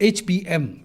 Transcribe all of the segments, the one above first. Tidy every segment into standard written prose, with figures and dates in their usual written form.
HBM,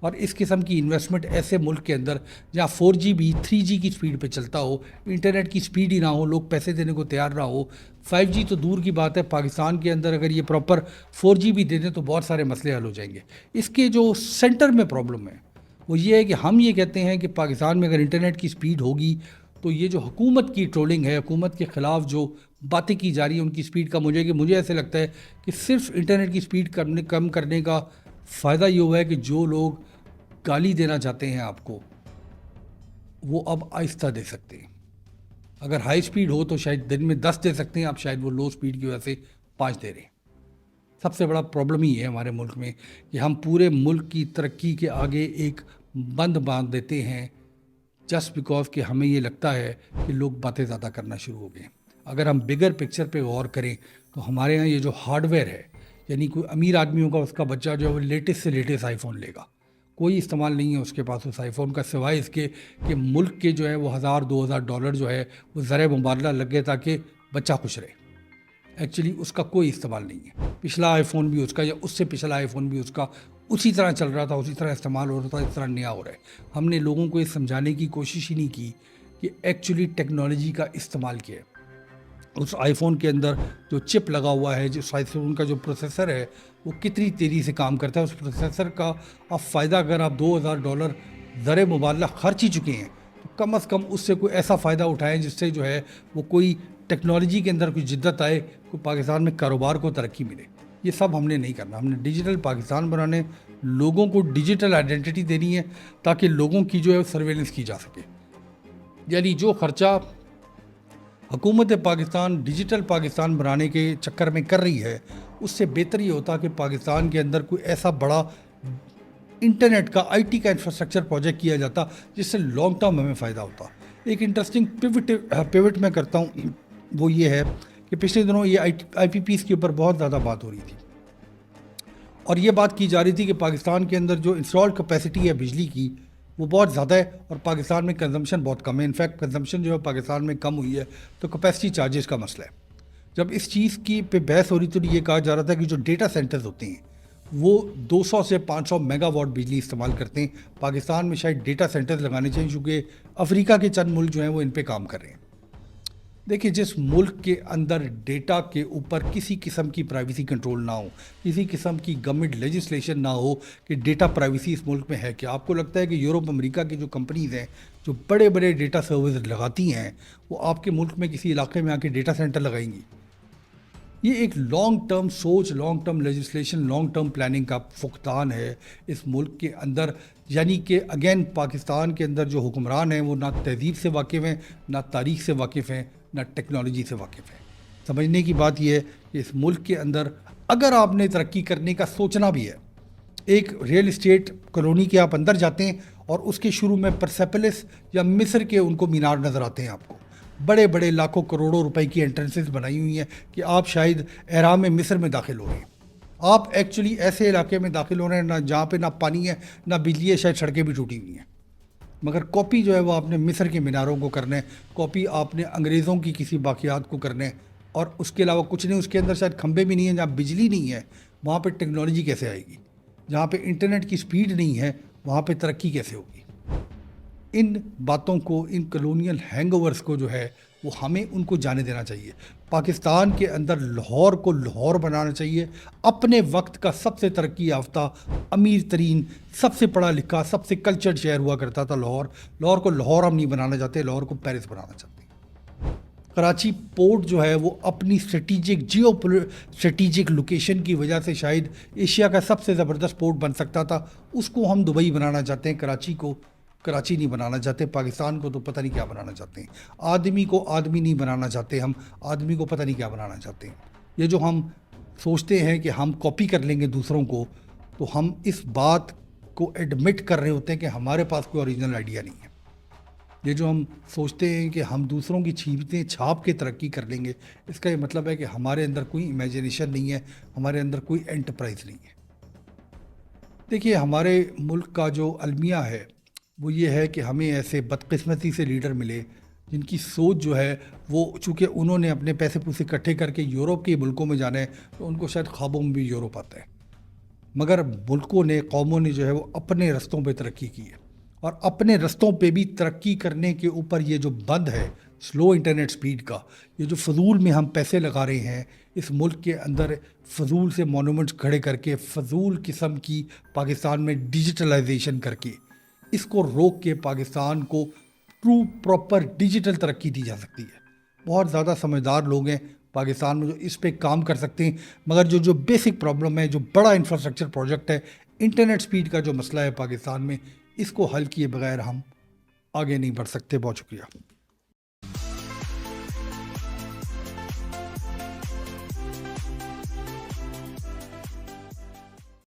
اور اس قسم کی انویسٹمنٹ ایسے ملک کے اندر جہاں 4G بھی 3G کی سپیڈ پہ چلتا ہو، انٹرنیٹ کی سپیڈ ہی نہ ہو، لوگ پیسے دینے کو تیار نہ ہو، 5G تو دور کی بات ہے، پاکستان کے اندر اگر یہ پراپر 4G بھی دے دیں تو بہت سارے مسئلے حل ہو جائیں گے۔ اس کے جو سینٹر میں پرابلم ہے وہ یہ ہے کہ ہم یہ کہتے ہیں کہ پاکستان میں اگر انٹرنیٹ کی سپیڈ ہوگی تو یہ جو حکومت کی ٹرولنگ ہے، حکومت کے خلاف جو باتیں کی جا رہی ہیں ان کی سپیڈ کم ہو جائے گی۔ مجھے ایسے لگتا ہے کہ صرف انٹرنیٹ کی سپیڈ کم کرنے کا فائدہ یہ ہوا ہے کہ جو لوگ گالی دینا چاہتے ہیں آپ کو وہ اب آہستہ دے سکتے ہیں۔ اگر ہائی سپیڈ ہو تو شاید دن میں 10 دے سکتے ہیں، اب شاید وہ لو سپیڈ کی وجہ سے 5 دے رہے ہیں۔ سب سے بڑا پرابلم ہی ہے ہمارے ملک میں کہ ہم پورے ملک کی ترقی کے آگے ایک بند باندھ دیتے ہیں جسٹ بیکاز کہ ہمیں یہ لگتا ہے کہ لوگ باتیں زیادہ کرنا شروع ہو گئے ہیں۔ اگر ہم بگر پکچر پہ غور کریں تو ہمارے ہاں یہ جو ہارڈ ویئر ہے، یعنی کوئی امیر آدمی ہوگا اس کا بچہ جو ہے وہ لیٹسٹ سے لیٹسٹ آئی فون لے گا، کوئی استعمال نہیں ہے اس کے پاس اس آئی فون کا سوائے اس کے کہ ملک کے جو ہے وہ $1000-2000 جو ہے وہ ذرائع مبادلہ لگے تاکہ بچہ خوش رہے۔ ایکچولی اس کا کوئی استعمال نہیں ہے۔ پچھلا آئی فون بھی اس کا یا اس سے پچھلا آئی فون بھی اس کا اسی طرح چل رہا تھا، اسی طرح استعمال ہو رہا تھا، اس طرح نیا ہو رہا ہے۔ ہم نے لوگوں کو یہ سمجھانے کی کوشش ہی نہیں کی کہ ایکچولی ٹیکنالوجی کا استعمال کیا ہے۔ اس آئی فون کے اندر جو چپ لگا ہوا ہے، جو آئی فون کا جو پروسیسر ہے وہ کتنی تیزی سے کام کرتا ہے، اس پروسیسر کا آپ فائدہ اگر آپ $2000 زر مبادلہ خرچ ہی چکے ہیں تو کم از کم اس سے کوئی ایسا فائدہ اٹھائیں جس سے جو ہے وہ کوئی ٹیکنالوجی کے اندر کوئی جدت آئے، کوئی پاکستان میں کاروبار کو ترقی ملے۔ یہ سب ہم نے نہیں کرنا۔ ہم نے ڈیجیٹل پاکستان بنانے، لوگوں کو ڈیجیٹل آئیڈینٹی دینی ہے تاکہ لوگوں کی جو ہے سرویلنس کی جا سکے۔ یعنی جو خرچہ حکومت پاکستان ڈیجیٹل پاکستان بنانے کے چکر میں کر رہی ہے اس سے بہتر یہ ہوتا کہ پاکستان کے اندر کوئی ایسا بڑا انٹرنیٹ کا آئی ٹی کا انفراسٹرکچر پروجیکٹ کیا جاتا جس سے لانگ ٹرم ہمیں فائدہ ہوتا۔ ایک انٹرسٹنگ پیوٹ میں کرتا ہوں، وہ یہ ہے کہ پچھلے دنوں یہ آئی پی پیز کے اوپر بہت زیادہ بات ہو رہی تھی اور یہ بات کی جا رہی تھی کہ پاکستان کے اندر جو انسٹال کیپیسٹی ہے بجلی کی وہ بہت زیادہ ہے اور پاکستان میں کنزمپشن بہت کم ہے۔ انفیکٹ کنزمپشن جو ہے پاکستان میں کم ہوئی ہے تو کیپیسٹی چارجز کا مسئلہ ہے۔ جب اس چیز کی پہ بحث ہو رہی تو یہ کہا جا رہا تھا کہ جو ڈیٹا سینٹرز ہوتے ہیں وہ 200 سے 500 میگا واٹ بجلی استعمال کرتے ہیں۔ پاکستان میں شاید ڈیٹا سینٹرز لگانے چاہیے چونکہ افریقہ کے چند ملک جو ہیں وہ ان پہ کام کر رہے ہیں۔ دیکھیں، جس ملک کے اندر ڈیٹا کے اوپر کسی قسم کی پرائیویسی کنٹرول نہ ہو، کسی قسم کی گورنمنٹ لیجسلیشن نہ ہو کہ ڈیٹا پرائیویسی اس ملک میں ہے کیا، آپ کو لگتا ہے کہ یورپ امریکہ کی جو کمپنیز ہیں جو بڑے بڑے ڈیٹا سروس لگاتی ہیں وہ آپ کے ملک میں کسی علاقے میں آ کے ڈیٹا سینٹر لگائیں گی؟ یہ ایک لانگ ٹرم سوچ، long term legislation, long term planning کا فقدان ہے اس ملک کے اندر۔ یعنی کہ اگین پاکستان کے اندر جو حکمران ہیں وہ نہ تہذیب سے واقف ہیں، نہ تاریخ سے واقف ہیں، نہ ٹیکنالوجی سے واقف ہیں۔ سمجھنے کی بات یہ ہے کہ اس ملک کے اندر اگر آپ نے ترقی کرنے کا سوچنا بھی ہے، ایک ریئل اسٹیٹ کالونی کے آپ اندر جاتے ہیں اور اس کے شروع میں پرسیپلس یا مصر کے ان کو مینار نظر آتے ہیں، آپ کو بڑے بڑے لاکھوں کروڑوں روپے کی انٹرنسز بنائی ہوئی ہیں کہ آپ شاید احرام مصر میں داخل ہو رہے ہیں۔ آپ ایکچولی ایسے علاقے میں داخل ہو رہے ہیں نہ جہاں پہ نہ پانی ہے نہ بجلی ہے، شاید سڑکیں بھی ٹوٹی ہوئی ہیں، مگر کاپی جو ہے وہ آپ نے مصر کے میناروں کو کرنا ہے، کاپی آپ نے انگریزوں کی کسی باقیات کو کرنا ہے، اور اس کے علاوہ کچھ نہیں۔ اس کے اندر شاید کھمبے بھی نہیں ہیں، جہاں بجلی نہیں ہے وہاں پہ ٹیکنالوجی کیسے آئے گی؟ جہاں پہ انٹرنیٹ کی سپیڈ نہیں ہے وہاں پہ ترقی کیسے ہوگی؟ ان باتوں کو، ان کلونیل ہینگ اوورس کو جو ہے وہ ہمیں ان کو جانے دینا چاہیے۔ پاکستان کے اندر لاہور کو لاہور بنانا چاہیے۔ اپنے وقت کا سب سے ترقی یافتہ، امیر ترین، سب سے پڑھا لکھا، سب سے کلچرڈ شہر ہوا کرتا تھا لاہور۔ لاہور کو لاہور ہم نہیں بنانا چاہتے، لاہور کو پیرس بنانا چاہتے ہیں۔ کراچی پورٹ جو ہے وہ اپنی اسٹریٹیجک لوکیشن کی وجہ سے شاید ایشیا کا سب سے زبردست پورٹ بن سکتا تھا، اس کو ہم دبئی بنانا چاہتے ہیں، کراچی کو کراچی نہیں بنانا چاہتے۔ پاکستان کو تو پتہ نہیں کیا بنانا چاہتے ہیں۔ آدمی کو آدمی نہیں بنانا چاہتے ہم، آدمی کو پتہ نہیں کیا بنانا چاہتے ہیں۔ یہ جو ہم سوچتے ہیں کہ ہم کاپی کر لیں گے دوسروں کو، تو ہم اس بات کو ایڈمٹ کر رہے ہوتے ہیں کہ ہمارے پاس کوئی اوریجنل آئیڈیا نہیں ہے۔ یہ جو ہم سوچتے ہیں کہ ہم دوسروں کی چیزیں چھاپ کے ترقی کر لیں گے، اس کا یہ مطلب ہے کہ ہمارے اندر کوئی امیجنیشن نہیں ہے، ہمارے اندر کوئی انٹرپرائز نہیں ہے۔ دیکھیے، ہمارے ملک کا جو المیہ ہے وہ یہ ہے کہ ہمیں ایسے بدقسمتی سے لیڈر ملے جن کی سوچ جو ہے وہ، چونکہ انہوں نے اپنے پیسے پوسے اکٹھے کر کے یورپ کے ملکوں میں جانا ہے تو ان کو شاید خوابوں میں بھی یورپ آتا ہے۔ مگر ملکوں نے قوموں نے جو ہے وہ اپنے رستوں پہ ترقی کی ہے، اور اپنے رستوں پہ بھی ترقی کرنے کے اوپر یہ جو بند ہے سلو انٹرنیٹ سپیڈ کا، یہ جو فضول میں ہم پیسے لگا رہے ہیں اس ملک کے اندر، فضول سے مونومنٹس کھڑے کر کے، فضول قسم کی پاکستان میں ڈیجیٹلائزیشن کر کے، اس کو روک کے پاکستان کو ٹرو پراپر ڈیجیٹل ترقی دی جا سکتی ہے۔ بہت زیادہ سمجھدار لوگ ہیں پاکستان میں جو اس پہ کام کر سکتے ہیں، مگر جو بیسک پرابلم ہے، جو بڑا انفراسٹرکچر پروجیکٹ ہے، انٹرنیٹ سپیڈ کا جو مسئلہ ہے پاکستان میں، اس کو حل کیے بغیر ہم آگے نہیں بڑھ سکتے۔ بہت شکریہ۔